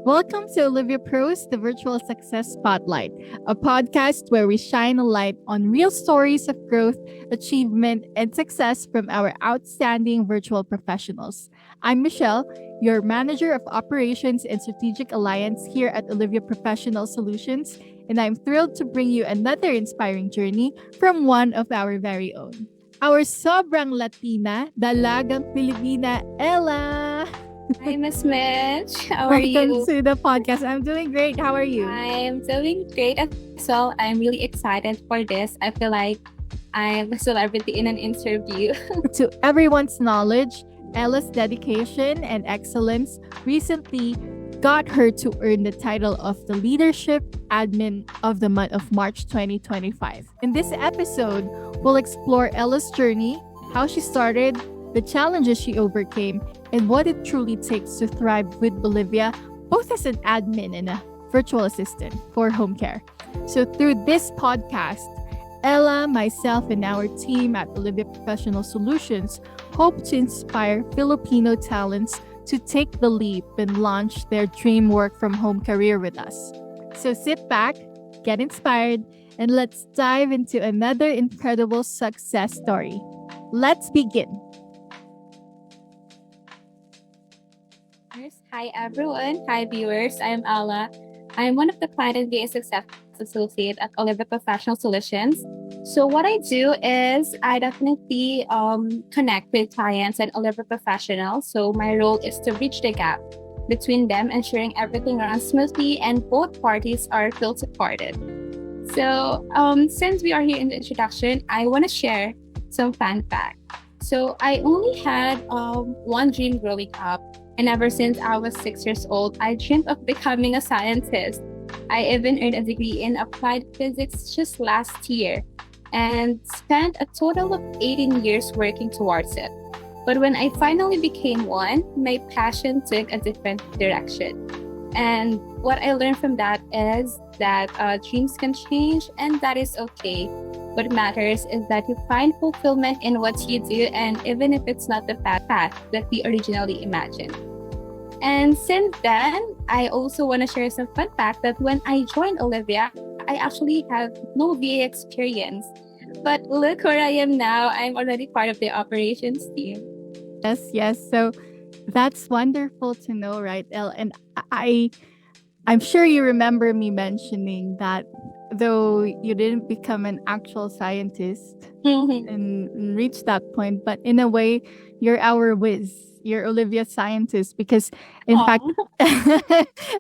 Welcome to Olivia Pros, the Virtual Success Spotlight, a podcast where we shine a light on real stories of growth, achievement, and success from our outstanding virtual professionals. I'm Michelle, your Manager of Operations and Strategic Alliance here at Olivia Professional Solutions, and I'm thrilled to bring you another inspiring journey from one of our very own. Our sobrang Latina, dalagang Filipina, Ella! Hi, Miss Mitch. How are Welcome you? to the podcast. I'm doing great. How are you? I'm doing great as well. I'm really excited for this. I feel like I'm a celebrity in an interview. To everyone's knowledge, Ella's dedication and excellence recently got her to earn the title of the Leadership Admin of the month of March 2025. In this episode, we'll explore Ella's journey, how she started, the challenges she overcame, and what it truly takes to thrive with Olivia, both as an admin and a virtual assistant for home care. So through this podcast, Ella, myself, and our team at Olivia Professional Solutions hope to inspire Filipino talents to take the leap and launch their dream work from home career with us. So sit back, get inspired, and let's dive into another incredible success story. Let's begin. Hi, everyone. Hi, viewers. I'm Ala. I'm one of the Client Engagement Success Associate at Olivia Professional Solutions. So what I do is I definitely connect with clients and Olivia professionals. So my role is to bridge the gap between them, ensuring everything runs smoothly and both parties are feel supported. So since we are here in the introduction, I want to share some fun facts. So I only had one dream growing up. And ever since I was 6 years old, I dreamed of becoming a scientist. I even earned a degree in applied physics just last year and spent a total of 18 years working towards it. But when I finally became one, my passion took a different direction. And what I learned from that is that dreams can change, and that is okay. What matters is that you find fulfillment in what you do, and even if it's not the path that we originally imagined. And since then, I also want to share some fun fact that when I joined Olivia, I actually have no VA experience. But look where I am now. I'm already part of the operations team. Yes. So that's wonderful to know, right, Elle? And I'm sure you remember me mentioning that though you didn't become an actual scientist and reach that point, but in a way, you're our whiz. You're Olivia scientist because, in fact,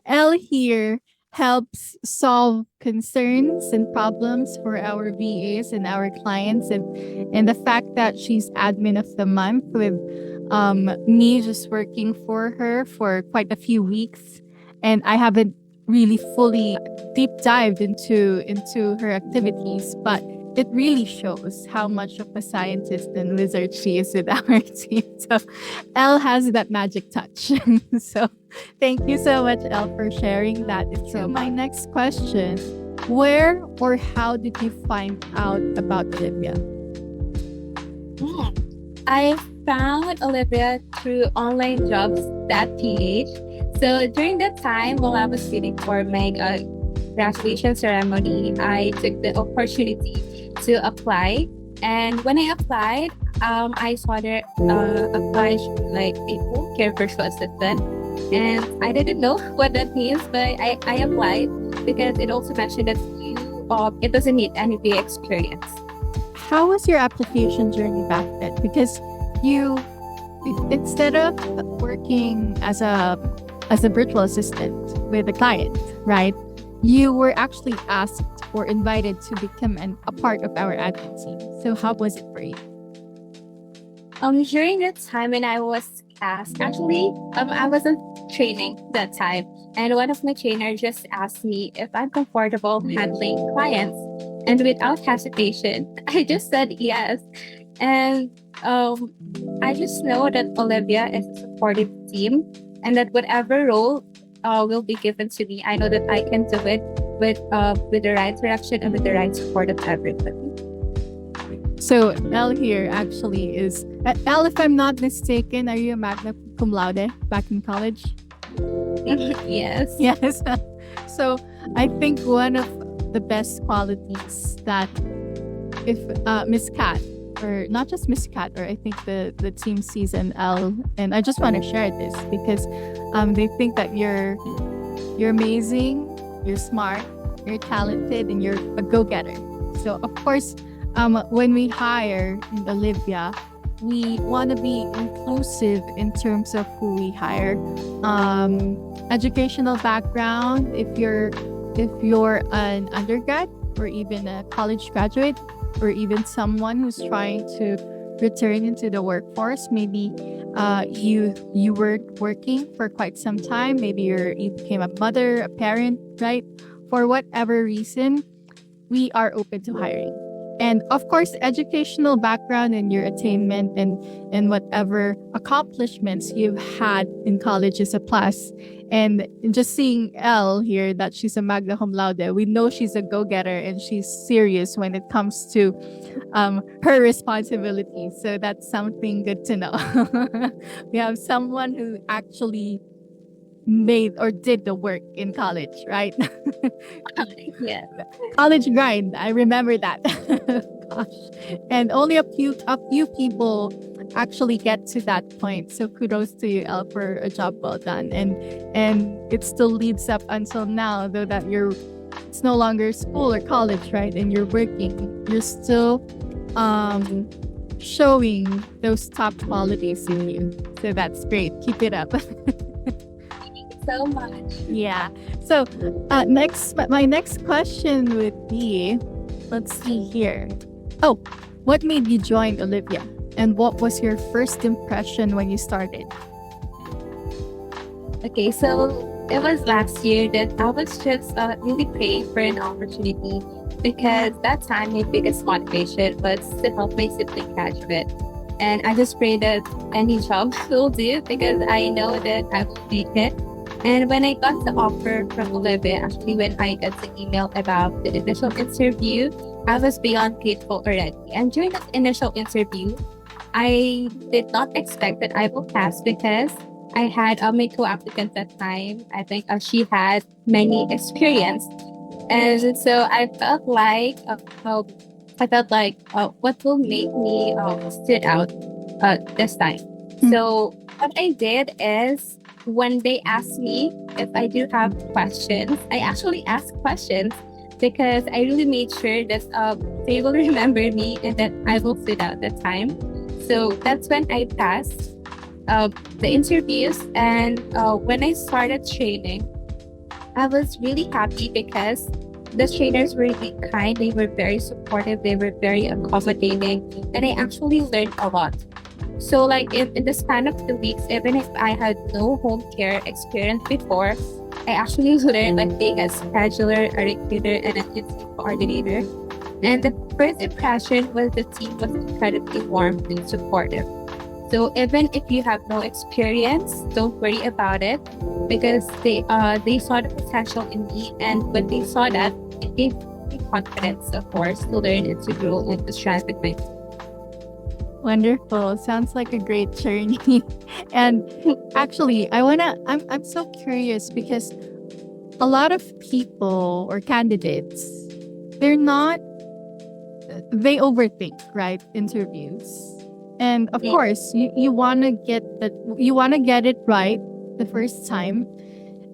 Elle here helps solve concerns and problems for our VAs and our clients, and the fact that she's admin of the month with me just working for her for quite a few weeks, and I haven't really fully deep dived into her activities, but it really shows how much of a scientist and wizard she is with our team. So Elle has that magic touch. So thank you so much, Elle, for sharing that. So my next question, where or how did you find out about Olivia? I found Olivia through onlinejobs.ph. So during that time, while I was waiting for my graduation ceremony, I took the opportunity to apply. And when I applied, I saw there applied like a home care virtual assistant. And I didn't know what that means, but I applied because it also mentioned that it doesn't need any VA experience. How was your application journey back then? Because you, instead of working as a virtual assistant with a client, right? You were actually asked or invited to become a part of our admin team. So how was it for you? During that time when I was asked, actually, I was in training that time, and one of my trainers just asked me if I'm comfortable handling clients, and without hesitation, I just said yes. And I just know that Olivia is a supportive team, and that whatever role will be given to me, I know that I can do it with the right direction and with the right support of everybody. So Elle here actually is Elle, if I'm not mistaken, are you a magna cum laude back in college? Yes. Yes. So I think one of the best qualities that if Miss Cat, or not just Miss Cat, or I think the team sees an L, and I just want to share this because they think that you're amazing, you're smart, you're talented, and you're a go-getter. So of course, when we hire in Olivia, we want to be inclusive in terms of who we hire. Educational background, if you're an undergrad or even a college graduate or even someone who's trying to return into the workforce, maybe you were working for quite some time, maybe you became a mother, a parent, right? For whatever reason, we are open to hiring. And of course, educational background and your attainment and whatever accomplishments you've had in college is a plus. And just seeing Elle here, that she's a magna cum laude, we know she's a go-getter and she's serious when it comes to her responsibilities. So that's something good to know. We have someone who actually made or did the work in college, right? Yeah. College grind. I remember that. Gosh. And only a few people actually get to that point. So kudos to you, Elle, for a job well done. And it still leads up until now, though that it's no longer school or college, right? And you're working. You're still showing those top qualities in you. So that's great. Keep it up. So much. Yeah. So my next question would be, let's see here. Oh, what made you join Olivia? And what was your first impression when you started? Okay, so it was last year that I was just really praying for an opportunity because that time my biggest motivation was to help my sibling graduate. And I just pray that any job will do because I know that I will make it. And when I got the offer from Olivia, actually when I got the email about the initial interview, I was beyond grateful already. And during that initial interview, I did not expect that I will pass because I had my co-applicant that time. I think she had many experience, and so what will make me stood out this time. So what I did is when they asked me if I do have questions, I actually asked questions because I really made sure that they will remember me and that I will sit out that time. So that's when I passed the interviews. And when I started training, I was really happy because the trainers were really kind. They were very supportive. They were very accommodating. And I actually learned a lot. So like in the span of 2 weeks, even if I had no home care experience before, I actually learned like being a scheduler, a recruiter, and an intake coordinator. And the first impression was the team was incredibly warm and supportive. So even if you have no experience, don't worry about it because they saw the potential in me, and when they saw that, it gave me confidence, of course, to learn and to grow and to strengthen my. Wonderful. Sounds like a great journey. And actually, I'm so curious because a lot of people or candidates, they overthink, right? Interviews. And of course, you want to get it right the first time,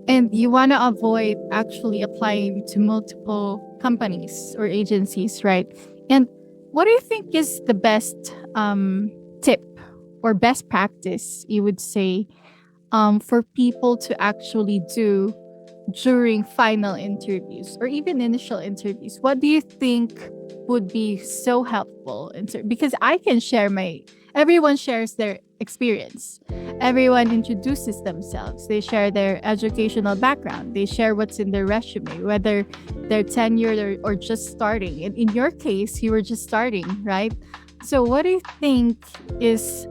and you want to avoid actually applying to multiple companies or agencies, right? And what do you think is the best tip or best practice you would say for people to actually do during final interviews or even initial interviews? What do you think would be so helpful? Because I can share everyone shares their experience. Everyone introduces themselves. They share their educational background. They share what's in their resume, whether they're tenured or just starting. In your case, you were just starting, right? So what do you think is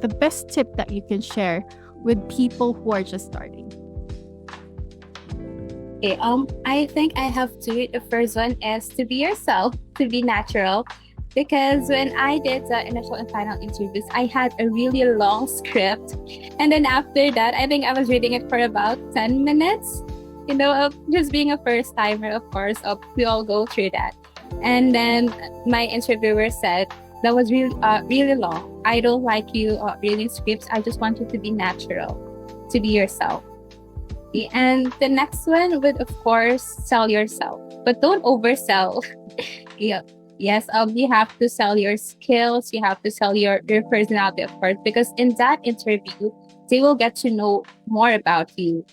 the best tip that you can share with people who are just starting? Okay, I think I have two. The first one is to be yourself, to be natural. Because when I did the initial and final interviews, I had a really long script. And then after that, I think I was reading it for about 10 minutes. Just being a first timer, of course, we all go through that. And then my interviewer said, that was really long. I don't like you reading scripts. I just want you to be natural, to be yourself. And the next one would, of course, sell yourself, but don't oversell. Yeah. Yes, you have to sell your skills. You have to sell your personality, of course, because in that interview, they will get to know more about you.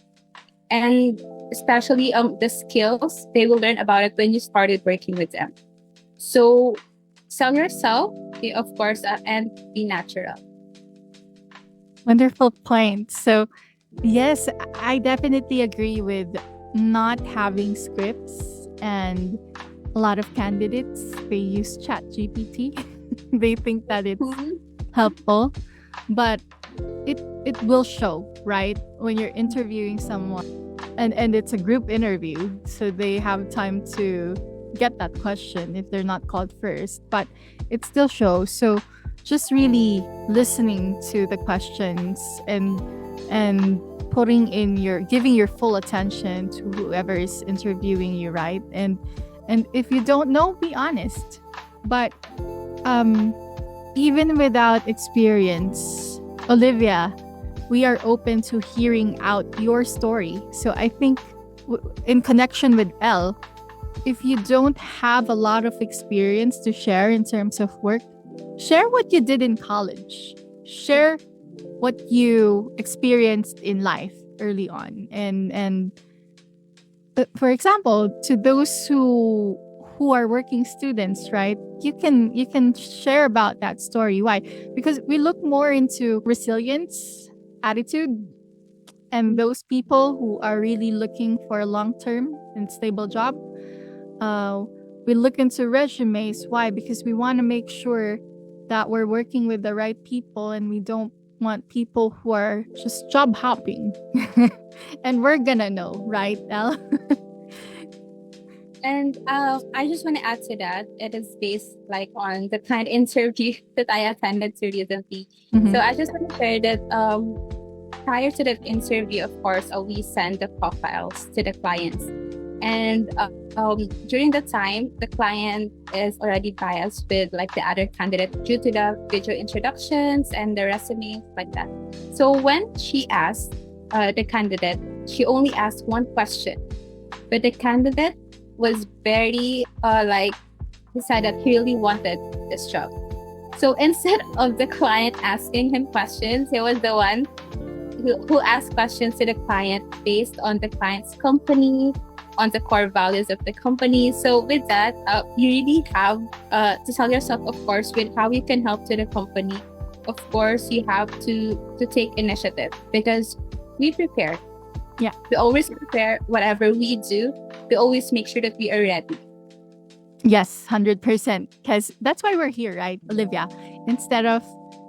And especially the skills, they will learn about it when you started working with them. So sell yourself, of course, and be natural. Wonderful point. So, yes, I definitely agree with not having scripts, and a lot of candidates, they use chat GPT. They think that it's helpful, but it will show, right? When you're interviewing someone, and it's a group interview, so they have time to get that question if they're not called first, but it still shows. So just really listening to the questions, and giving your full attention to whoever is interviewing you, right? And if you don't know, be honest. But even without experience, Olivia, we are open to hearing out your story. So I think in connection with Elle, if you don't have a lot of experience to share in terms of work, share what you did in college. Share what you experienced in life early on. And for example, to those who are working students, right? You can share about that story. Why? Because we look more into resilience, attitude, and those people who are really looking for a long-term and stable job. We look into resumes. Why? Because we want to make sure that we're working with the right people, and we don't want people who are just job hopping. And we're gonna know, right, Elle? And I just want to add to that. It is based on the client interview that I attended to recently. So I just want to share that prior to the interview, of course, we send the profiles to the clients. And during the time, the client is already biased with the other candidate due to the video introductions and the resume, like that. So when she asked the candidate, she only asked one question, but the candidate was very he said that he really wanted this job. So instead of the client asking him questions, he was the one who asked questions to the client based on the client's company, on the core values of the company. So with that, you really have to sell yourself, of course, with how you can help to the company. Of course, you have to take initiative, because we prepare. Yeah. We always prepare whatever we do. We always make sure that we are ready. Yes, 100%. Because that's why we're here, right, Olivia? Instead of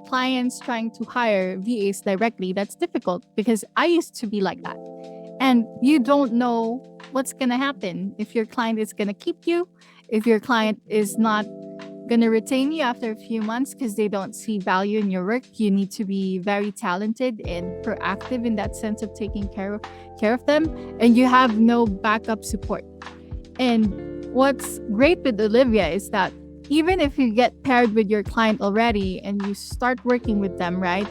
clients trying to hire VAs directly, that's difficult, because I used to be like that. And you don't know what's going to happen. If your client is going to keep you, if your client is not going to retain you after a few months because they don't see value in your work. You need to be very talented and proactive in that sense of taking care of them. And you have no backup support. And what's great with Olivia is that even if you get paired with your client already and you start working with them, right?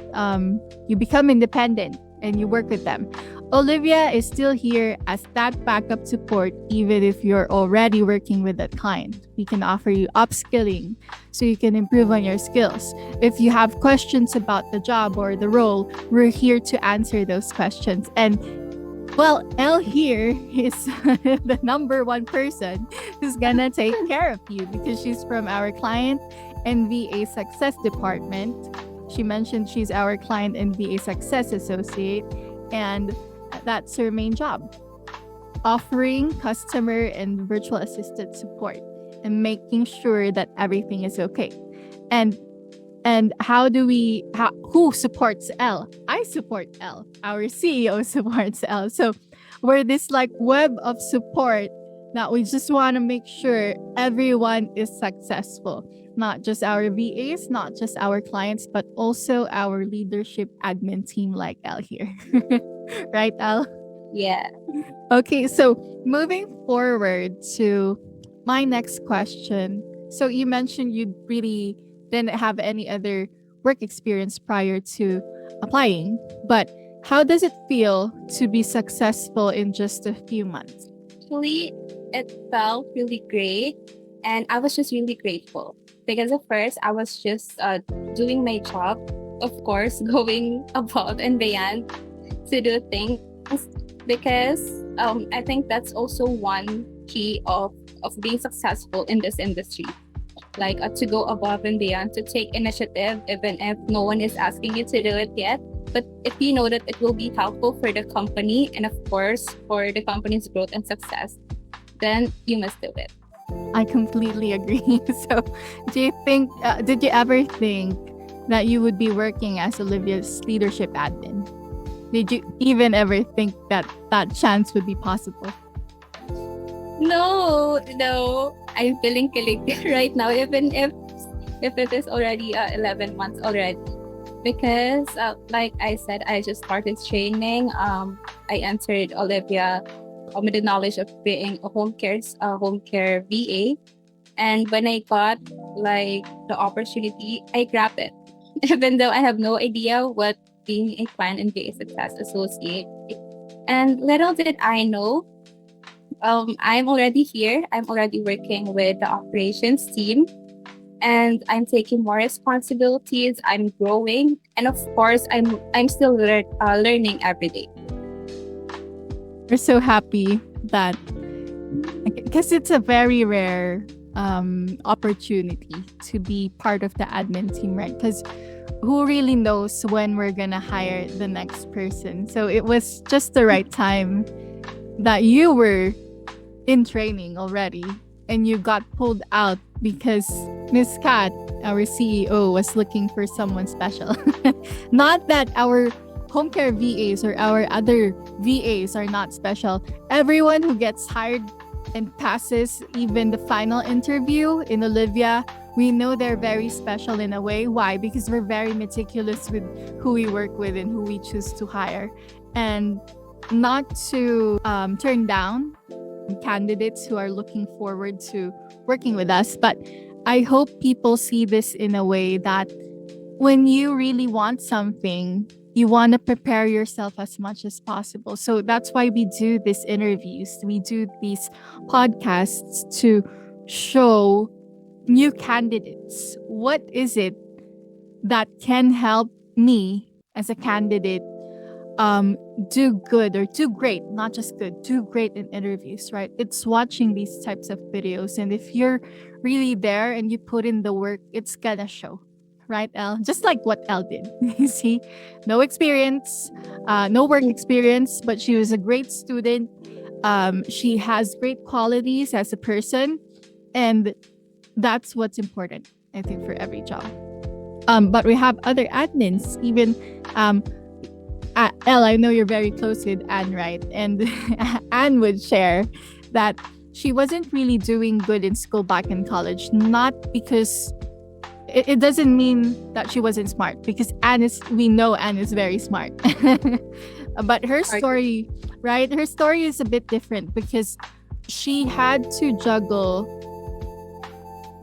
You become independent and you work with them. Olivia is still here as that backup support, even if you're already working with that client. We can offer you upskilling so you can improve on your skills. If you have questions about the job or the role, we're here to answer those questions. And well, Elle here is the number one person who's gonna take care of you because she's from our client and VA success department. She mentioned she's our client and VA success associate, and that's her main job, offering customer and virtual assistant support and making sure that everything is okay. And who supports Elle? I support Elle. Our CEO supports Elle. So we're this web of support that we just want to make sure everyone is successful. Not just our VAs, not just our clients, but also our leadership admin team like Al here. Right, Al? Yeah. Okay, so moving forward to my next question. So you mentioned you really didn't have any other work experience prior to applying, but how does it feel to be successful in just a few months? Actually, it felt really great, and I was just really grateful because at first I was just doing my job, of course, going above and beyond to do things because I think that's also one key of being successful in this industry. Like to go above and beyond, to take initiative, even if no one is asking you to do it yet. But if you know that it will be helpful for the company and, of course, for the company's growth and success, then you must do it. I completely agree. So, did you ever think that you would be working as Olivia's leadership admin? Did you even ever think that that chance would be possible? No, no. I'm feeling kilig right now, even if it is already 11 months already. Because, like I said, I just started training. I entered Olivia with the knowledge of being a home care VA. And when I got like the opportunity, I grabbed it. Even though I have no idea what being a client and VA success associate. And little did I know, I'm already here. I'm already working with the operations team, and I'm taking more responsibilities. I'm growing, and of course, I'm still learning every day. We're so happy that because it's a very rare opportunity to be part of the admin team, right? Because who really knows when we're gonna hire the next person? So it was just the right time that you were in training already and you got pulled out because Miss Kat, our CEO, was looking for someone special. Not that our home care VAs or our other VAs are not special. Everyone who gets hired and passes even the final interview in Olivia, we know they're very special in a way. Why? Because we're very meticulous with who we work with and who we choose to hire. And not to turn down candidates who are looking forward to working with us, but I hope people see this in a way that when you really want something, you want to prepare yourself as much as possible. So that's why we do these interviews, we do these podcasts to show new candidates what is it that can help me as a candidate do good or do great, not just good, do great in interviews, right? It's watching these types of videos, and if you're really there and you put in the work, it's gonna show, right, Elle? Just like what Elle did. You see, no experience, no work experience, but she was a great student. She has great qualities as a person, and that's what's important, I think, for every job. But we have other admins, even Elle, I know you're very close with Anne, right? And Anne would share that she wasn't really doing good in school back in college, not because it doesn't mean that she wasn't smart, because we know Anne is very smart. But her story, right? Her story is a bit different because she had to juggle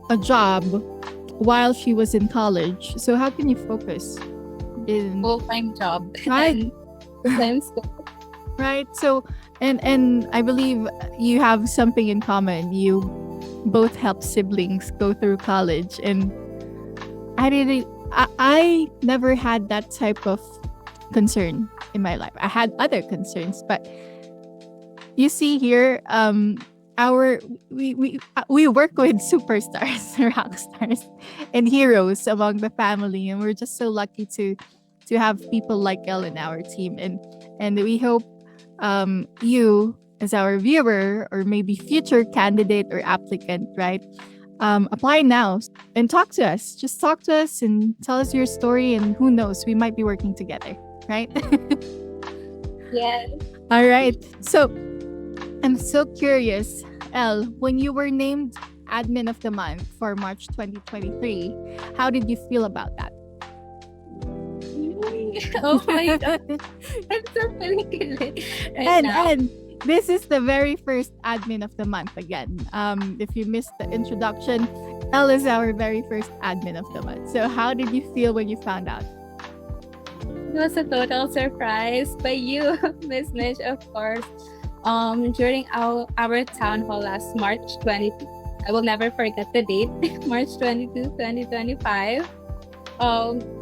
a job while she was in college. So how can you focus in Full-time job, right? full-time school. Right. So and I believe you have something in common. You both help siblings go through college, and I never had that type of concern in my life. I had other concerns, but you see here, we work with superstars, rock stars, and heroes among the family, and we're just so lucky to have people like Elle in our team, and we hope you as our viewer or maybe future candidate or applicant, right? Apply now and talk to us. Just talk to us and tell us your story, and who knows, we might be working together, right? Yes. All right. So I'm so curious. Elle, when you were named Admin of the Month for March 2023, how did you feel about that? Oh my god, I'm so feeling good right now. And this is the very first admin of the month again. If you missed the introduction, Elle is our very first admin of the month. So how did you feel when you found out? It was a total surprise by you, Miss Mitch, of course. During our town hall last March 22, I will never forget the date, March 22, 2025.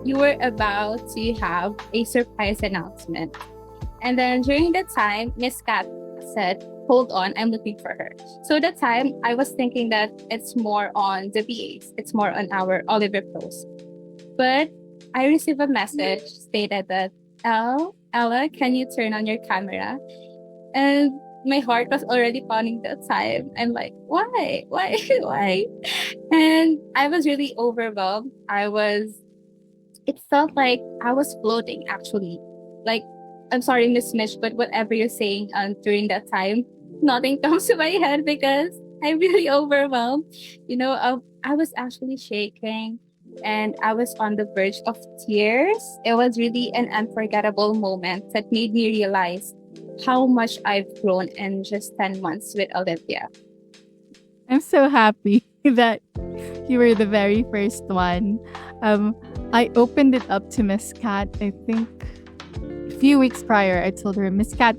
You were about to have a surprise announcement. And then during that time, Miss Kat said, hold on, I'm looking for her. So that time, I was thinking that it's more on the VAs. It's more on our Olivia Pros. But I received a message stated that, Ella, can you turn on your camera? And my heart was already pounding that time. I'm like, why? Why? And I was really overwhelmed. It felt like I was floating actually. Like, I'm sorry, Miss Mitch, but whatever you're saying during that time, nothing comes to my head because I'm really overwhelmed. I was actually shaking and I was on the verge of tears. It was really an unforgettable moment that made me realize how much I've grown in just 10 months with Olivia. I'm so happy that you were the very first one. I opened it up to Miss Kat, I think a few weeks prior. I told her, Miss Kat,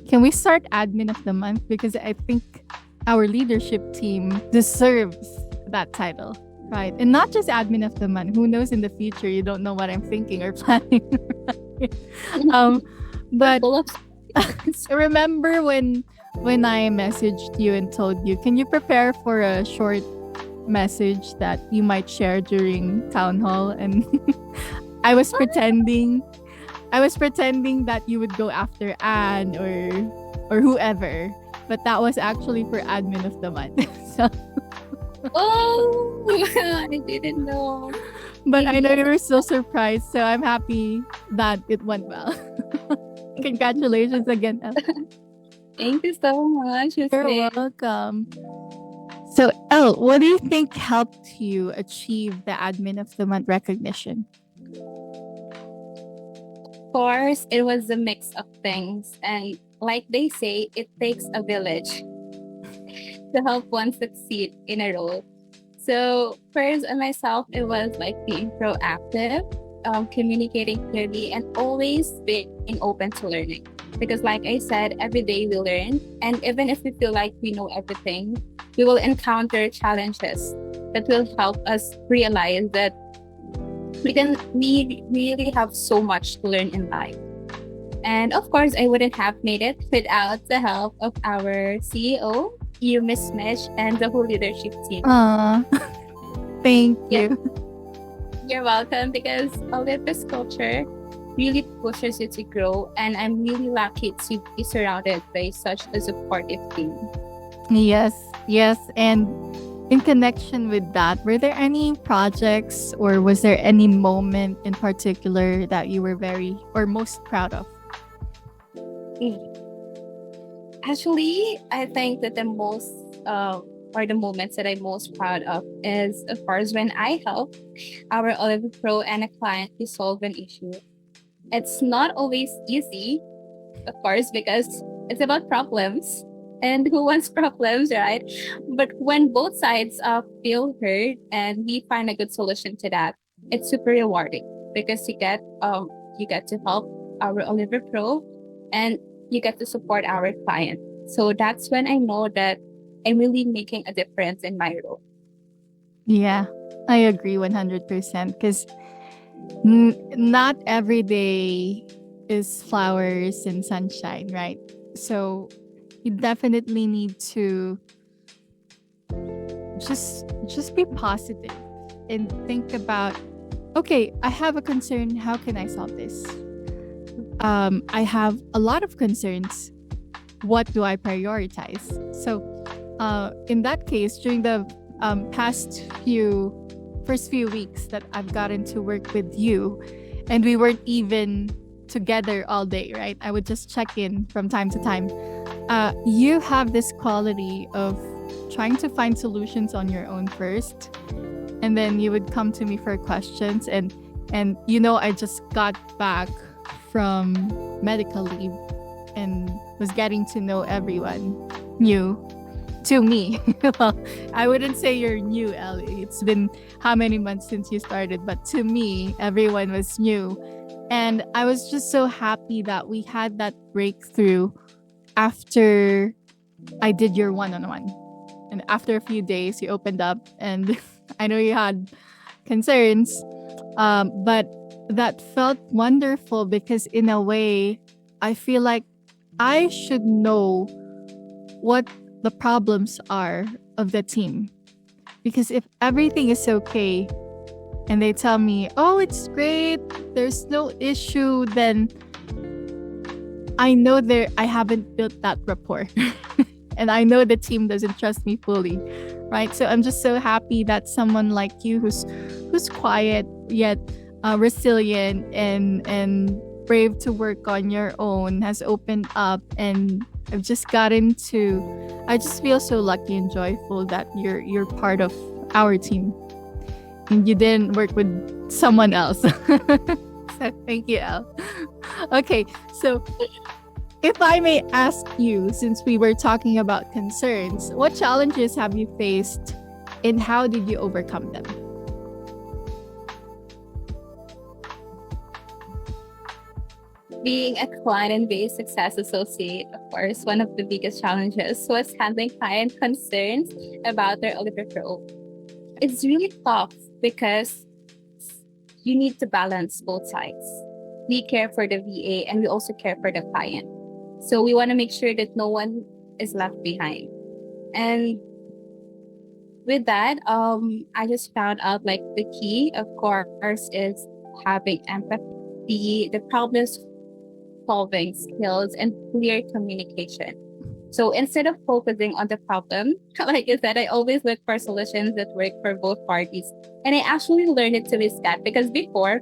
can we start admin of the month? Because I think our leadership team deserves that title, right? And not just admin of the month. Who knows in the future? You don't know what I'm thinking or planning. Right? But remember when I messaged you and told you, can you prepare for a short message that you might share during town hall? And I was pretending that you would go after Anne or whoever, but that was actually for admin of the month. So oh, I didn't know. But I know you were so surprised, so I'm happy that it went well. Congratulations again, Elle. Thank you so much. You're welcome. So, Elle, what do you think helped you achieve the Admin of the Month recognition? Of course, it was a mix of things. And like they say, it takes a village to help one succeed in a role. So, first on myself, it was like being proactive, communicating clearly, and always being open to learning. Because like I said, every day we learn. And even if we feel like we know everything, we will encounter challenges that will help us realize that we really have so much to learn in life. And of course, I wouldn't have made it without the help of our CEO, you, Miss Mitch, and the whole leadership team. Thank you. You're welcome, because Olivia's culture really pushes you to grow, and I'm really lucky to be surrounded by such a supportive team. Yes. And in connection with that, were there any projects or was there any moment in particular that you were very or most proud of? Actually, I think that the most or the moments that I'm most proud of is, of course, when I help our Olivia Pro and a client resolve an issue. It's not always easy, of course, because it's about problems. And who wants problems, right? But when both sides feel heard and we find a good solution to that, it's super rewarding because you get to help our Olivia Pro and you get to support our client. So that's when I know that I'm really making a difference in my role. Yeah, I agree 100% because not every day is flowers and sunshine, right? So you definitely need to just be positive and think about, okay, I have a concern, how can I solve this? I have a lot of concerns, what do I prioritize? So in that case, during the first few weeks that I've gotten to work with you, and we weren't even together all day, right? I would just check in from time to time. You have this quality of trying to find solutions on your own first, and then you would come to me for questions. And I just got back from medical leave and was getting to know everyone new to me. Well, I wouldn't say you're new, Ellie. It's been how many months since you started, but to me, everyone was new. And I was just so happy that we had that breakthrough after I did your one-on-one. And after a few days, you opened up, and I know you had concerns, but that felt wonderful because, in a way, I feel like I should know what the problems are of the team. Because if everything is okay and they tell me, oh, it's great, there's no issue, then I know I haven't built that rapport. And I know the team doesn't trust me fully, right? So I'm just so happy that someone like you, who's quiet yet resilient and brave to work on your own, has opened up, and I just feel so lucky and joyful that you're part of our team and you didn't work with someone else. So thank you, Elle. Okay, so if I may ask you, since we were talking about concerns, what challenges have you faced and how did you overcome them? Being a client-based success associate, of course, one of the biggest challenges was handling client concerns about their Olivia Pro. It's really tough because you need to balance both sides. We care for the VA and we also care for the client. So we want to make sure that no one is left behind. And with that, I just found out like the key, of course, is having empathy, the problem solving skills, and clear communication. So instead of focusing on the problem, like I said, I always look for solutions that work for both parties. And I actually learned it to Miss Cat because before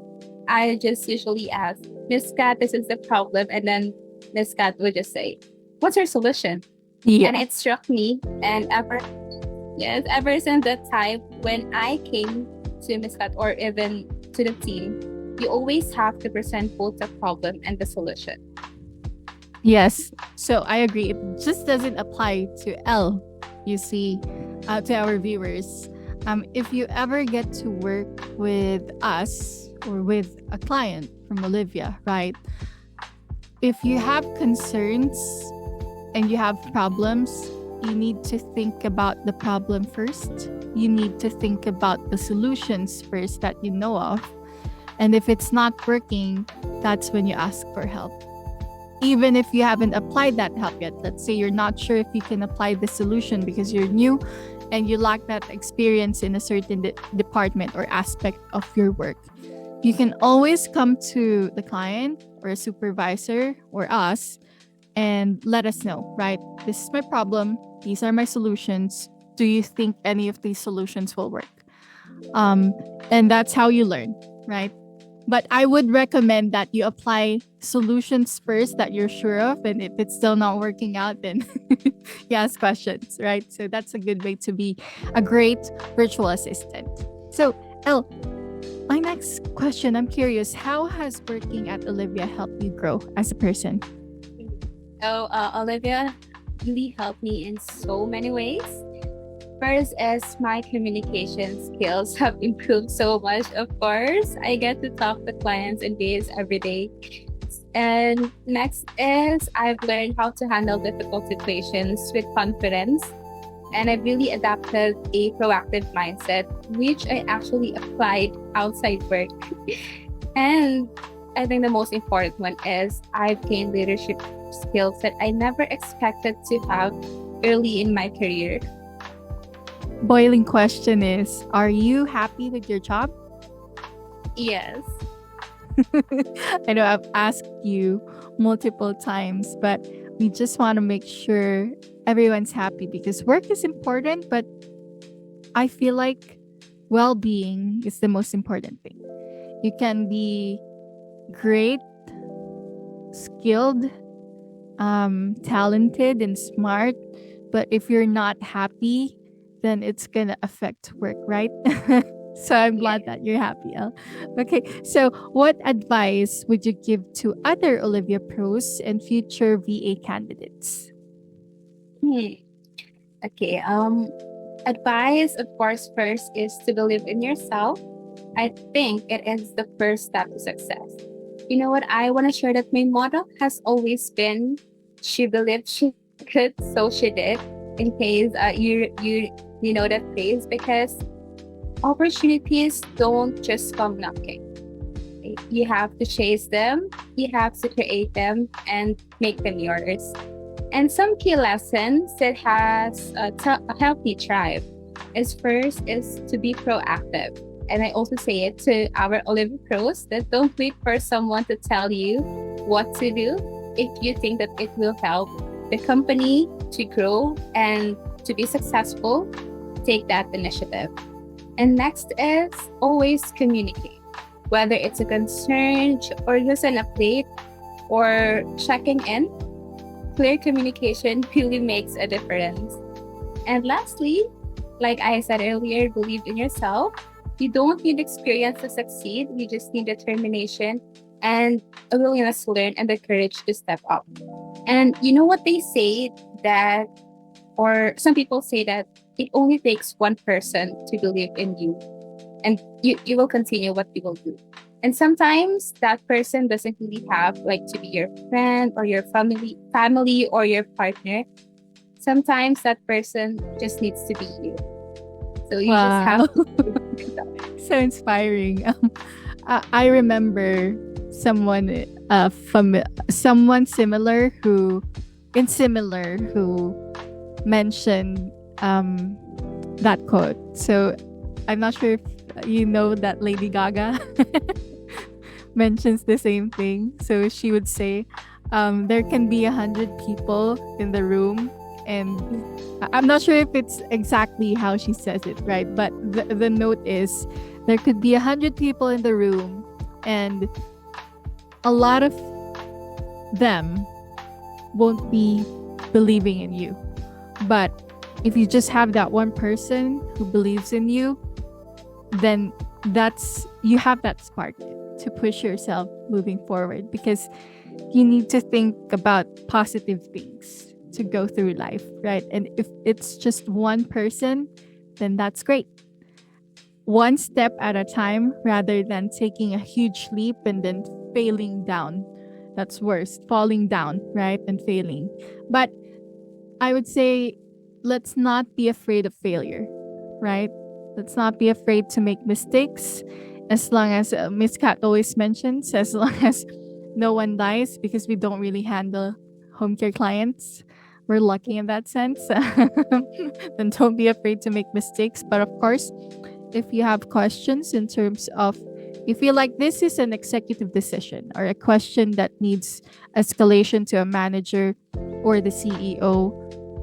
I just usually ask, Miss Cat, this is the problem. And then Miss Cat would just say, what's your solution? Yeah. And it struck me. And ever since that time, when I came to Miss Cat or even to the team, you always have to present both the problem and the solution. Yes. So I agree. It just doesn't apply to Elle, you see, to our viewers. If you ever get to work with us or with a client from Olivia, right? If you have concerns and you have problems, you need to think about the problem first. You need to think about the solutions first that you know of. And if it's not working, that's when you ask for help. Even if you haven't applied that help yet, let's say you're not sure if you can apply the solution because you're new and you lack that experience in a certain department or aspect of your work, you can always come to the client or a supervisor or us and let us know, right? This is my problem. These are my solutions. Do you think any of these solutions will work? And that's how you learn, right? But I would recommend that you apply solutions first that you're sure of. And if it's still not working out, then you ask questions, right? So that's a good way to be a great virtual assistant. So, Elle, my next question, I'm curious, how has working at Olivia helped you grow as a person? So, Olivia really helped me in so many ways. First, as my communication skills have improved so much, of course, I get to talk to clients and VAs every day. And next is I've learned how to handle difficult situations with confidence. And I've really adapted a proactive mindset, which I actually applied outside work. And I think the most important one is I've gained leadership skills that I never expected to have early in my career. Boiling question is, are you happy with your job? Yes. I know I've asked you multiple times, but we just want to make sure everyone's happy because work is important, but I feel like well-being is the most important thing. You can be great, skilled, talented and smart, but if you're not happy, then it's gonna affect work, right? So I'm Yeah. glad that you're happy, El. Okay, so what advice would you give to other Olivia pros and future VA candidates? Hmm. Okay. Advice, of course, first is to believe in yourself. I think it is the first step to success. You know what? I want to share that my motto has always been, she believed she could, so she did. In case you know that phrase, because opportunities don't just come knocking. You have to chase them, you have to create them, and make them yours. And some key lessons that has a healthy tribe is first is to be proactive. And I also say it to our Olivia Pros that don't wait for someone to tell you what to do. If you think that it will help the company to grow and to be successful, take that initiative. And next is always communicate, whether it's a concern or just an update or checking in. Clear communication really makes a difference. And lastly, like I said earlier, believe in yourself. You don't need experience to succeed. You just need determination and a willingness to learn and the courage to step up. And you know what they say that, or some people say that it only takes one person to believe in you and you will continue what you will do. And sometimes that person doesn't really have like to be your friend or your family or your partner. Sometimes that person just needs to be you. So you just have Wow. to believe in yourself. So inspiring. I remember someone someone similar who mentioned that quote. So I'm not sure if you know that Lady Gaga mentions the same thing. So she would say, there can be 100 people in the room, and I'm not sure if it's exactly how she says it, right? But the note is there could be 100 people in the room, and a lot of them won't be believing in you. But if you just have that one person who believes in you, then you have that spark to push yourself moving forward, because you need to think about positive things to go through life, right? And if it's just one person, then that's great. One step at a time rather than taking a huge leap and then failing down. That's worse, falling down, right? And failing. But I would say let's not be afraid of failure, right? Let's not be afraid to make mistakes, as long as Miss Kat always mentions, as long as no one dies, because we don't really handle home care clients. We're lucky in that sense. Then don't be afraid to make mistakes. But of course, if you have questions in terms of, you feel like this is an executive decision or a question that needs escalation to a manager or the CEO,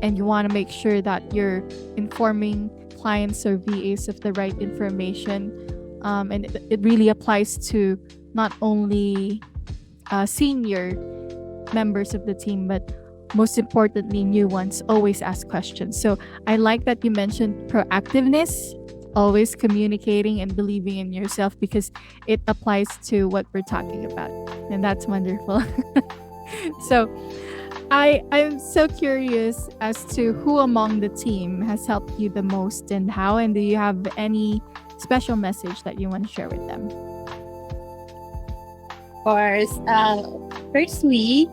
and you want to make sure that you're informing clients or VAs of the right information, and it really applies to not only senior members of the team, but most importantly, new ones. Always ask questions. So I like that you mentioned proactiveness, always communicating and believing in yourself, because it applies to what we're talking about. And that's wonderful. So I'm so curious as to who among the team has helped you the most and how, and do you have any special message that you want to share with them? Of course, firstly,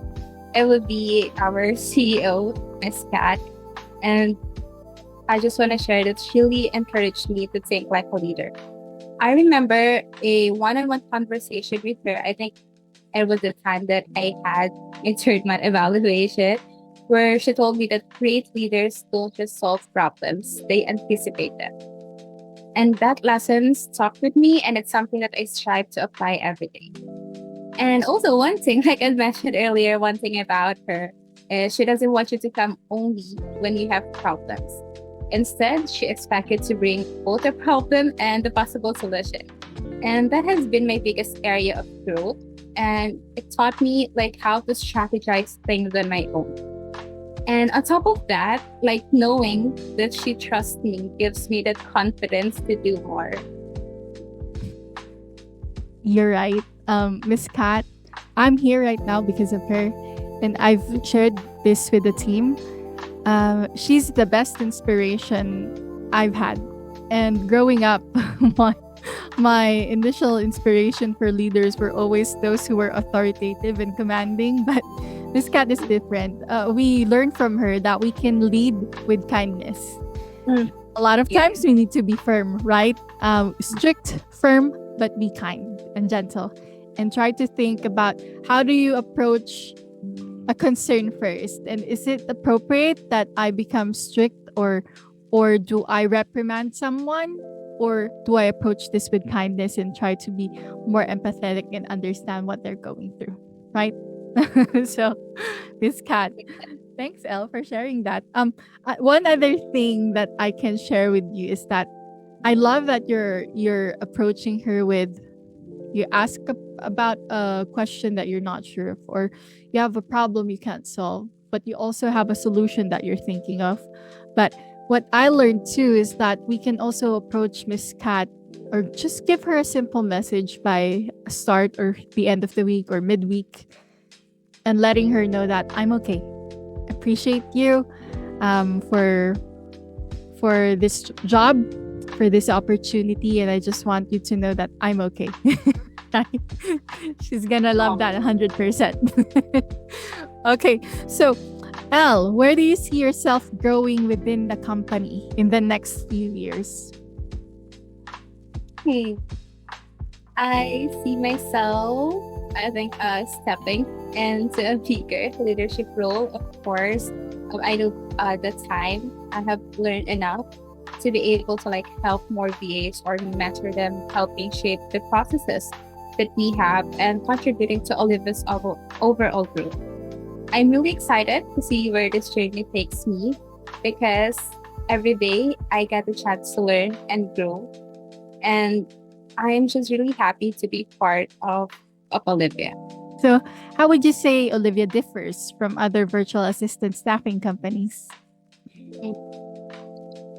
it would be our CEO, Miss Kat. And I just want to share that she really encouraged me to think like a leader. I remember a one-on-one conversation with her. I think it was the time that I had a third month evaluation, where she told me that great leaders don't just solve problems, they anticipate them. And that lesson stuck with me, and it's something that I strive to apply every day. And also, one thing, like I mentioned earlier, one thing about her is she doesn't want you to come only when you have problems. Instead, she expects you to bring both the problem and the possible solution. And that has been my biggest area of growth. and it taught me like how to strategize things on my own. And on top of that, like knowing that she trusts me gives me that confidence to do more. You're right. Miss Kat, I'm here right now because of her. And I've shared this with the team. She's the best inspiration I've had. And growing up, my, my initial inspiration for leaders were always those who were authoritative and commanding. But Miss Kat is different. We learned from her that we can lead with kindness. Mm. A lot of Yeah. times we need to be firm, right? Strict, firm, but be kind and gentle. And try to think about how do you approach a concern first, and is it appropriate that I become strict, or do I reprimand someone, or do I approach this with kindness and try to be more empathetic and understand what they're going through, right? So, Miss Kat, thanks, Elle, for sharing that. One other thing that I can share with you is that I love that you're approaching her with, you ask about a question that you're not sure of, or you have a problem you can't solve, but you also have a solution that you're thinking of. But what I learned too is that we can also approach Miss Kat, or just give her a simple message by start or the end of the week or midweek, and letting her know that I'm okay. Appreciate you for this job, for this opportunity, and I just want you to know that I'm okay. She's gonna love that 100%. Okay, so Elle, where do you see yourself growing within the company in the next few years? I see myself, I think, stepping into a bigger leadership role. Of course, I know the time I have learned enough to be able to like help more VAs or mentor them, helping shape the processes that we have and contributing to Olivia's overall growth. I'm really excited to see where this journey takes me, because every day I get the chance to learn and grow. And I'm just really happy to be part of Olivia. So, how would you say Olivia differs from other virtual assistant staffing companies?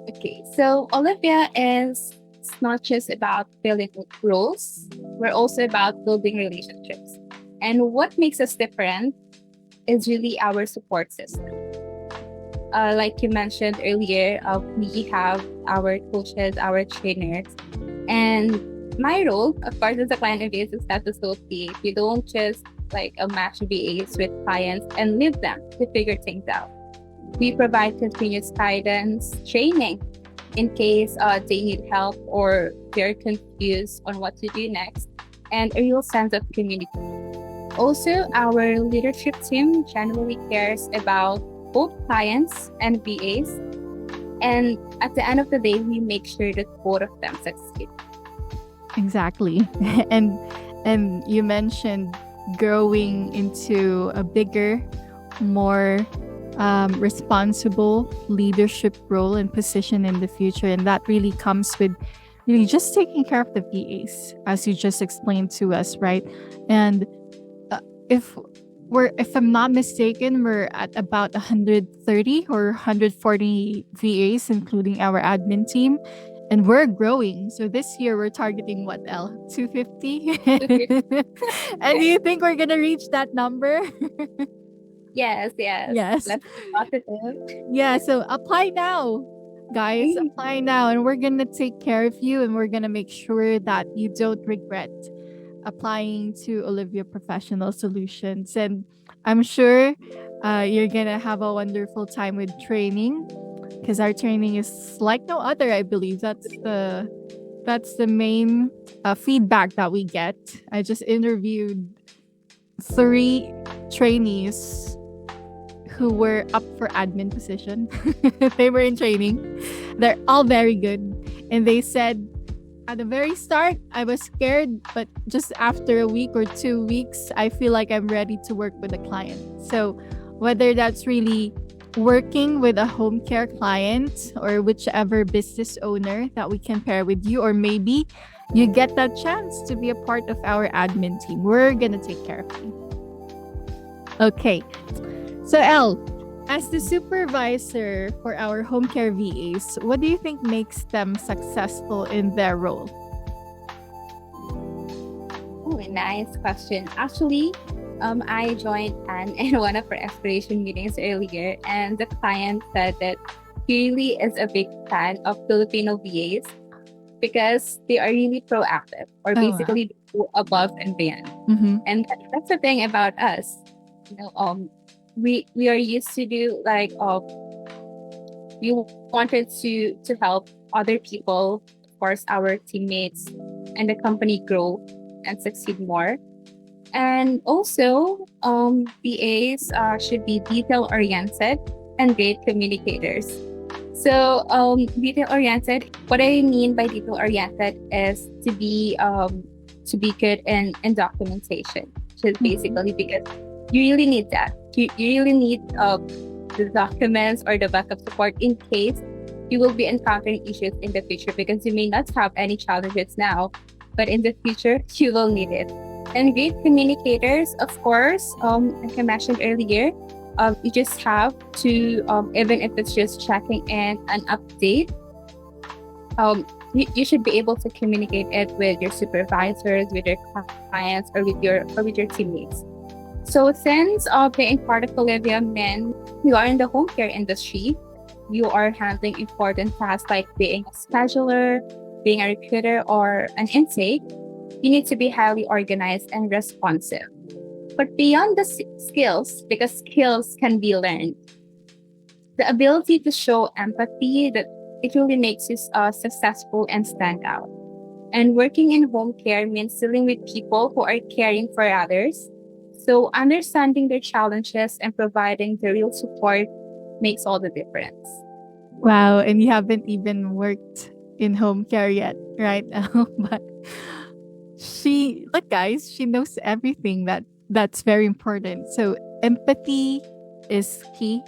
Okay, so Olivia is it's not just about filling roles, we're also about building relationships. And what makes us different is really our support system. Like you mentioned earlier, we have our coaches, our trainers, and my role, of course, as a client and VA success associate, you don't just like match VAs with clients and leave them to figure things out. We provide continuous guidance, training in case they need help or they're confused on what to do next, and a real sense of community. Also, our leadership team generally cares about both clients and VAs, and at the end of the day, we make sure that both of them succeed. Exactly. and you mentioned growing into a bigger, more responsible leadership role and position in the future, and that really comes with really just taking care of the VAs, as you just explained to us, right? And if I'm not mistaken, we're at about 130 or 140 VAs, including our admin team, and we're growing. So this year we're targeting what, Elle? 250? And do you think we're gonna reach that number? Yes. Yes. Let's be positive. Yeah, so apply now, guys. Apply now, and we're gonna take care of you, and we're gonna make sure that you don't regret applying to Olivia Professional Solutions. And I'm sure you're gonna have a wonderful time with training, because our training is like no other. I believe that's the main feedback that we get. I just interviewed 3 trainees who were up for admin position. They were in training. They're all very good, and they said at the very start I was scared, but just after a week or 2 weeks I feel like I'm ready to work with a client. So whether that's really working with a home care client or whichever business owner that we can pair with you, or maybe you get that chance to be a part of our admin team. We're going to take care of you. Okay. So, Elle, as the supervisor for our home care VAs, what do you think makes them successful in their role? Oh, nice question. Actually, I joined Anne in one of our exploration meetings earlier, and the client said that he really is a big fan of Filipino VAs because they are really proactive or Oh, wow. basically go above and beyond. Mm-hmm. And that's the thing about us. We are used to do like we wanted to help other people, of course, our teammates and the company grow and succeed more. And also, VAs should be detail oriented and great communicators. So, detail oriented. What I mean by detail oriented is to be good in documentation. Just basically because you really need that. You really need the documents or the backup support in case you will be encountering issues in the future, because you may not have any challenges now, but in the future you will need it. And great communicators, of course, like I mentioned earlier, you just have to, even if it's just checking in an update, you should be able to communicate it with your supervisors, with your clients, or with your teammates. So since being part of Olivia means you are in the home care industry, you are handling important tasks like being a scheduler, being a recruiter, or an intake, you need to be highly organized and responsive. But beyond the skills, because skills can be learned, the ability to show empathy, that it really makes you successful and stand out. And working in home care means dealing with people who are caring for others. So understanding their challenges and providing the real support makes all the difference. Wow. And you haven't even worked in home care yet, right? But look, guys, she knows everything that's very important. So empathy is key.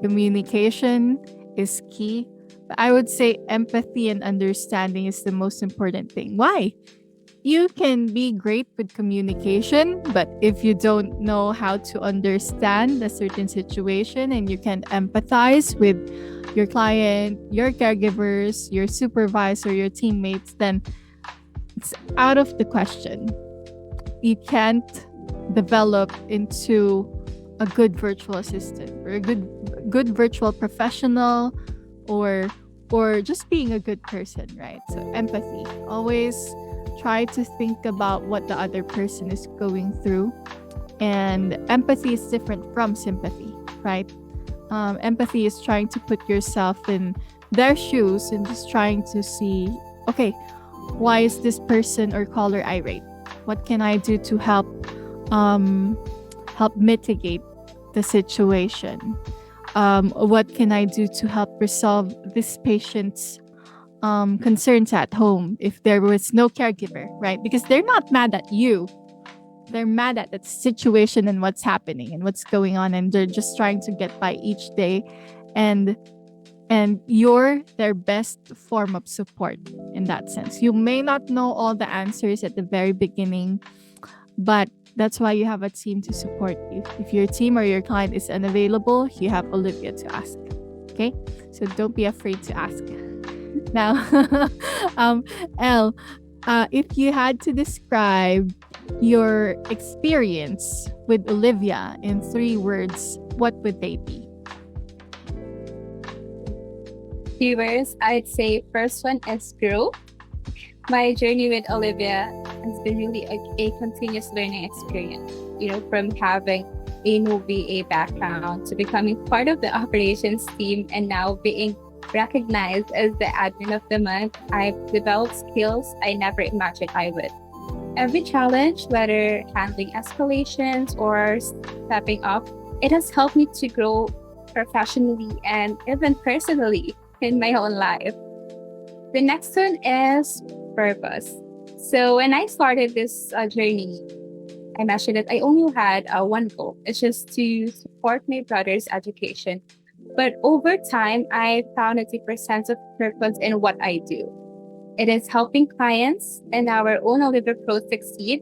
Communication is key. But I would say empathy and understanding is the most important thing. Why? You can be great with communication, but if you don't know how to understand a certain situation and you can empathize with your client, your caregivers, your supervisor, your teammates, then it's out of the question. You can't develop into a good virtual assistant or a good virtual professional, or just being a good person, right? So empathy. Always try to think about what the other person is going through. And empathy is different from sympathy, right? Empathy is trying to put yourself in their shoes and just trying to see, okay, why is this person or caller irate? What can I do to help mitigate the situation? What can I do to help resolve this patient's concerns at home if there was no caregiver, right? Because they're not mad at you. They're mad at the situation and what's happening and what's going on, and they're just trying to get by each day, and you're their best form of support in that sense. You may not know all the answers at the very beginning, but that's why you have a team to support you. If your team or your client is unavailable, you have Olivia to ask. Okay? So don't be afraid to ask. Now, Elle, if you had to describe your experience with Olivia in 3 words, what would they be? Viewers, I'd say first one is growth. My journey with Olivia has been really a continuous learning experience. From having a no VA background to becoming part of the operations team and now being recognized as the admin of the month, I've developed skills I never imagined I would. Every challenge, whether handling escalations or stepping up, it has helped me to grow professionally and even personally in my own life. The next one is purpose. So when I started this journey, I mentioned that I only had one goal. It's just to support my brother's education. But over time, I found a deeper sense of purpose in what I do. It is helping clients and our own Olivia Pros succeed,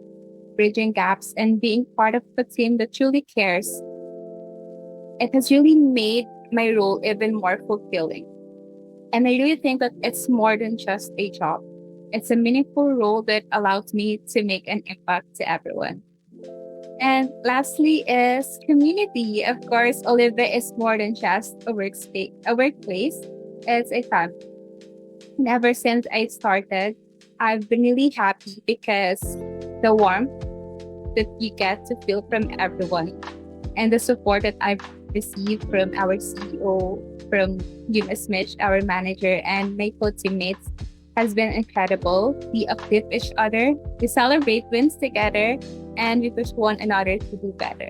bridging gaps, and being part of a team that truly cares. It has really made my role even more fulfilling. And I really think that it's more than just a job. It's a meaningful role that allows me to make an impact to everyone. And lastly is community. Of course, Olivia is more than just a workplace. It's a family. And ever since I started, I've been really happy because the warmth that you get to feel from everyone and the support that I've received from our CEO, from you, Ms. Mitch, our manager, and my co-teammates has been incredible. We uplift each other, we celebrate wins together, and we push one another to do better.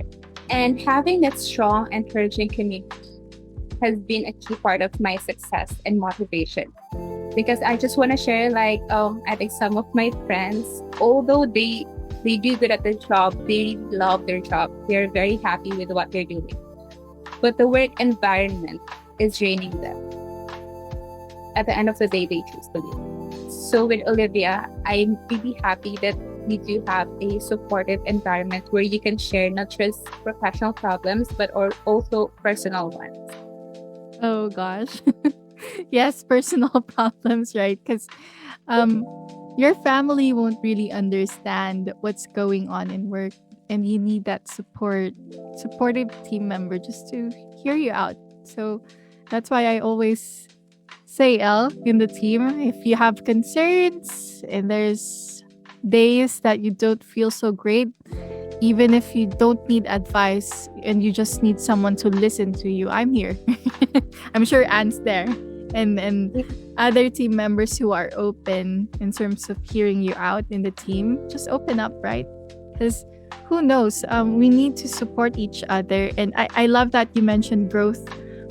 And having that strong, encouraging community has been a key part of my success and motivation. Because I just want to share, like, I think some of my friends, although they do good at their job, they love their job, they're very happy with what they're doing, but the work environment is draining them. At the end of the day, they choose to leave. So with Olivia, I'm really happy that we do have a supportive environment where you can share not just professional problems, but also personal ones. Oh gosh. Yes, personal problems, right? Because um, your family won't really understand what's going on in work, and you need that supportive team member just to hear you out. So that's why I always say, L, in the team, if you have concerns and there's days that you don't feel so great, even if you don't need advice and you just need someone to listen to you, I'm here. I'm sure Anne's there. And other team members who are open in terms of hearing you out in the team, just open up, right? Because who knows? We need to support each other. And I love that you mentioned growth,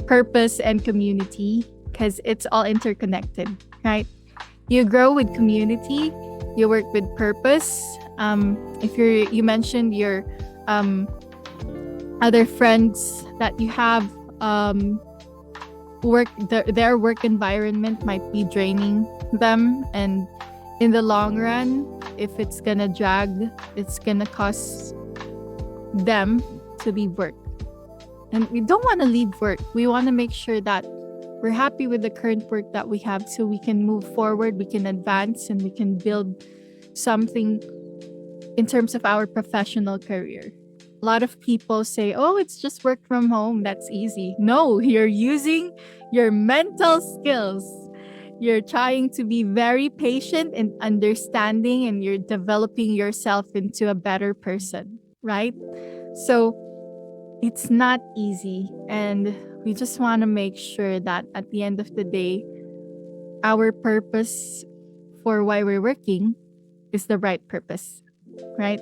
purpose, and community, because it's all interconnected, right? You grow with community, you work with purpose. If you mentioned your other friends that you have, their work environment might be draining them, and in the long run, if it's gonna drag, it's gonna cost them to leave work. And we don't want to leave work. We want to make sure that we're happy with the current work that we have, so we can move forward, we can advance, and we can build something in terms of our professional career. A lot of people say, oh, it's just work from home, that's easy. No, you're using your mental skills. You're trying to be very patient and understanding, and you're developing yourself into a better person, right? So it's not easy. And we just want to make sure that at the end of the day, our purpose for why we're working is the right purpose, right?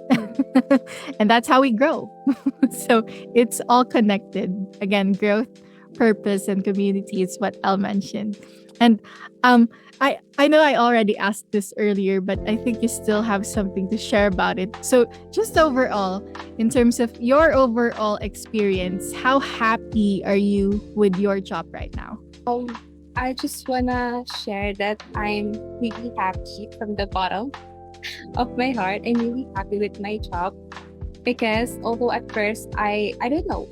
And that's how we grow. So it's all connected. Again, growth, purpose, and community is what Elle mentioned. And I know I already asked this earlier, but I think you still have something to share about it. So just overall, in terms of your overall experience, how happy are you with your job right now? I just wanna share that I'm really happy from the bottom of my heart. I'm really happy with my job because although at first I don't know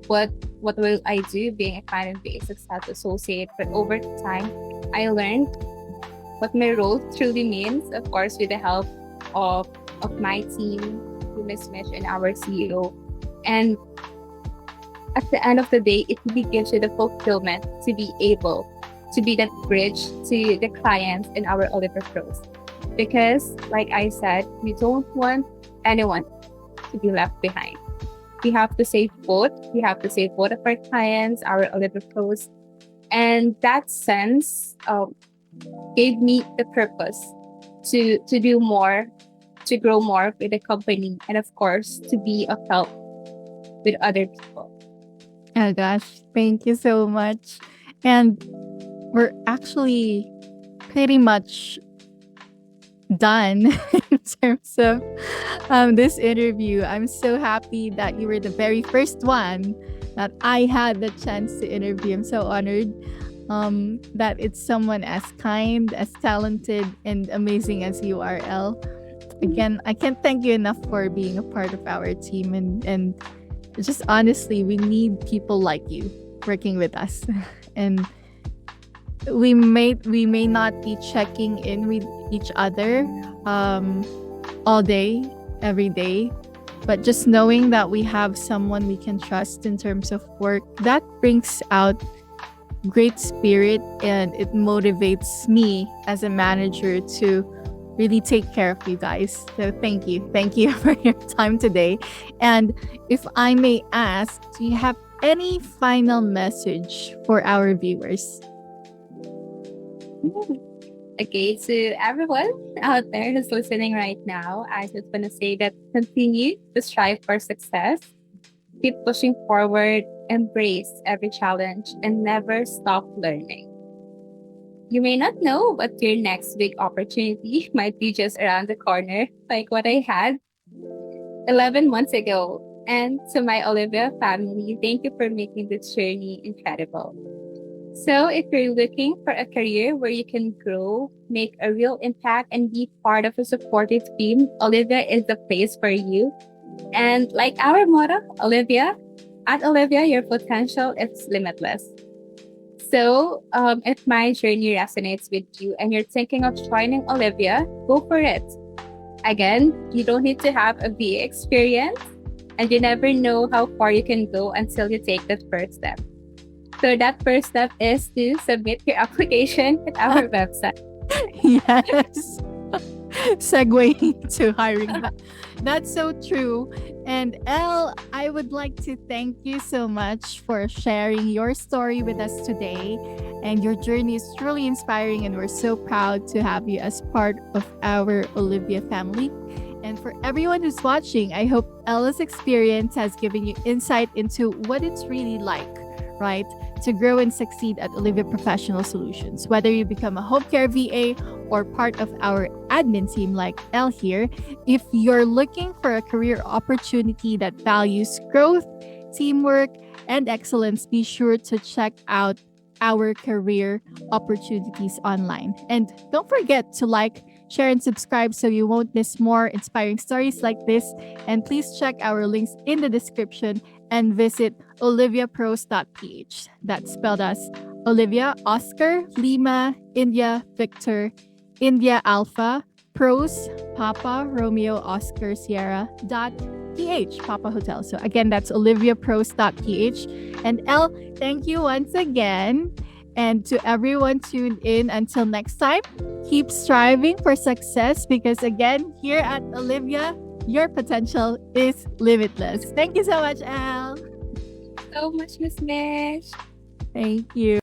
what will I do being a client-based success associate, but over time I learned what my role truly means, of course with the help of my team, Ms. Mitch and our CEO. And at the end of the day, it really gives you the fulfillment to be able to be that bridge to the clients in our Olivia Pros. Because, like I said, we don't want anyone to be left behind. We have to save both. We have to save both of our clients, our Olivia Pros. And that sense gave me the purpose to do more, to grow more with the company, and of course, to be of help with other people. Oh gosh, thank you so much. And we're actually pretty much done in terms of this interview. I'm so happy that you were the very first one that I had the chance to interview. I'm so honored. that it's someone as kind, as talented, and amazing as you are, Elle. Again, I can't thank you enough for being a part of our team, and just honestly, we need people like you working with us. And we may not be checking in with each other all day, every day, but just knowing that we have someone we can trust in terms of work, that brings out great spirit, and it motivates me as a manager to really take care of you guys. So thank you for your time today. And if I may ask, do you have any final message for our viewers? Okay, to everyone out there who's listening right now, I just want to say that continue to strive for success, keep pushing forward, embrace every challenge, and never stop learning. You may not know, but your next big opportunity might be just around the corner, like what I had 11 months ago. And to my Olivia family, thank you for making this journey incredible. So, if you're looking for a career where you can grow, make a real impact, and be part of a supportive team, Olivia is the place for you. And like our motto, at Olivia, your potential is limitless. So, if my journey resonates with you and you're thinking of joining Olivia, go for it. Again, you don't need to have a BA experience, and you never know how far you can go until you take that first step. So that first step is to submit your application at our website. Yes. Segueing to hiring. That's so true. And Elle, I would like to thank you so much for sharing your story with us today. And your journey is truly inspiring, and we're so proud to have you as part of our Olivia family. And for everyone who's watching, I hope Ella's experience has given you insight into what it's really like, right, to grow and succeed at Olivia Professional Solutions. Whether you become a home care VA or part of our admin team like Elle here, if you're looking for a career opportunity that values growth, teamwork, and excellence, be sure to check out our career opportunities online. And don't forget to like, share, and subscribe so you won't miss more inspiring stories like this. And please check our links in the description and visit OliviaPros.ph. That's spelled as Olivia, Oscar, Lima, India, Victor, India, Alpha, Pros, Papa, Romeo, Oscar, Sierra, .ph, Papa Hotel. So again, that's OliviaPros.ph. And Elle, thank you once again. And to everyone tuned in, until next time, keep striving for success, because again, here at Olivia, your potential is limitless. Thank you so much, Elle. So much, Miss Mish. Thank you.